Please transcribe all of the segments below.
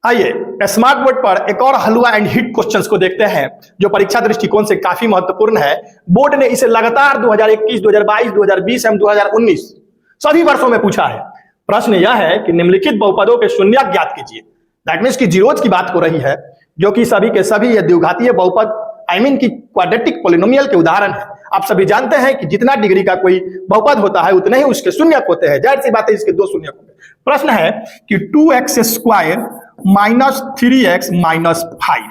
आइए smart board पर एक और हलवा एंड हिट क्वेश्चंस को देखते हैं जो परीक्षा दृष्टिकोण से काफी महत्वपूर्ण है। बोर्ड ने इसे लगातार 2021, 2022, 2020 एवं 2019 सभी वर्षों में पूछा है। प्रश्न यह है कि निम्नलिखित बहुपदों के शून्यक ज्ञात कीजिए। दैट मींस की जीरोज की बात हो रही है, जो कि सभी के सभी ये द्विघातीय बहुपद की क्वाड्रेटिक पॉलिनोमियल के उदाहरण है। आप सभी जानते हैं कि जितना डिग्री का कोई बहुपद होता है उतने ही उसके शून्यक होते हैं। जाहिर सी बात है, इसके दो शून्यक होंगे। प्रश्न है कि 2x square minus 3x minus 5,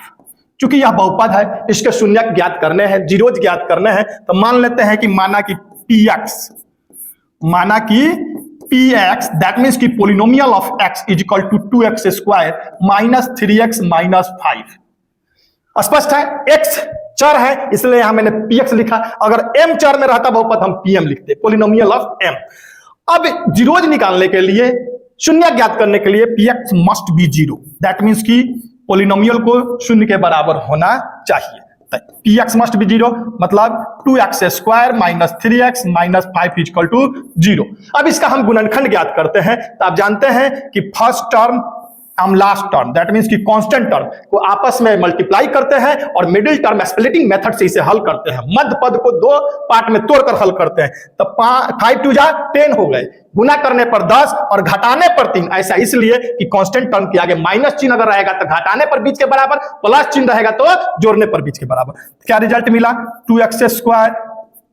चूंकि यह बहुपद है, इसके शून्यक ज्ञात करने हैं, जीरोज ज्ञात करने हैं। तो मान लेते हैं कि माना कि px दैट मींस की polynomial of x is equal to 2x square minus 3x minus 5। स्पष्ट है, x चर है इसलिए यहां मैंने px लिखा। अगर m चर में रहता बहुपद हम pm लिखते, पॉलिनोमियल ऑफ m। अब जीरोज निकालने के लिए, शून्य ज्ञात करने के लिए px must be zero, that means की पॉलिनोमियल को शून्य के बराबर होना चाहिए। px मस्ट बी जीरो मतलब 2x square minus 3x minus 5 equal to zero. अब इसका हम गुणनखंड ज्ञात करते हैं। तो आप जानते हैं कि फर्स्ट टर्म हम लास्ट टर्म दैट मींस की कांस्टेंट टर्म को आपस में मल्टीप्लाई करते हैं और मिडिल टर्म स्प्लिटिंग मेथड से इसे हल करते हैं। मध्य पद को दो पार्ट में तोड़कर हल करते हैं। तो 5 2 जा 10 हो गए, गुना करने पर 10 और घटाने पर 3। ऐसा इसलिए कि कांस्टेंट टर्म के आगे माइनस चिन्ह अगर रहेगा तो घटाने पर बीच के बराबर, प्लस चिन्ह रहेगा तो जोड़ने पर बीच के बराबर। क्या रिजल्ट मिला? 2x स्क्वायर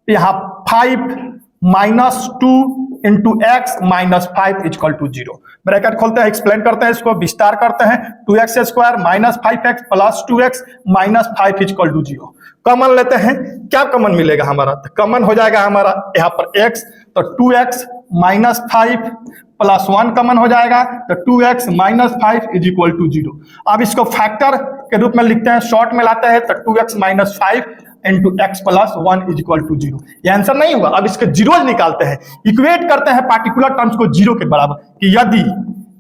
यहां 5 minus 2 into x minus 5 equal to zero. Bracket खोलते हैं, एक्सप्लेन करते हैं, इसको विस्तार करते हैं। 2x square minus 5x plus 2x minus 5 equal to zero. Common लेते हैं, क्या कॉमन मिलेगा हमारा? तो कॉमन हो जाएगा हमारा यहाँ पर x, तो 2x माइनस 5 प्लस 1 कॉमन हो जाएगा, तो 2x minus 5 is equal to zero. अब इसको फैक्टर के रूप में लिखते हैं, शॉर्ट में लाते हैं, तो 2x minus 5 into x plus 1 is equal to zero. यह आंसर नहीं हुआ। अब इसके जीरोज निकालते हैं, इक्वेट करते हैं पार्टिकुलर टर्म्स को जीरो के बराबर, कि यदि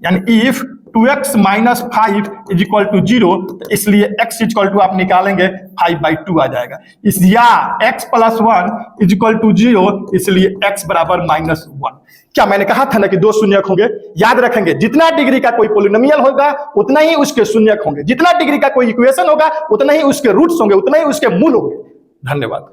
यानी if 2x minus 5 is equal to zero, इसलिए x इक्वल टू आप निकालेंगे 5/2 आ जाएगा। इस या x plus 1 is equal to zero, इसलिए x बराबर माइनस 1। क्या मैंने कहा था ना कि दो शून्यक होंगे? याद रखेंगे, जितना डिग्री का कोई पॉलिनोमियल होगा उतना ही उसके शून्यक होंगे, जितना डिग्री का कोई इक्वेशन होगा उतना ही उसके रूट्स होंगे, उतना ही उसके मूल होंगे। धन्यवाद।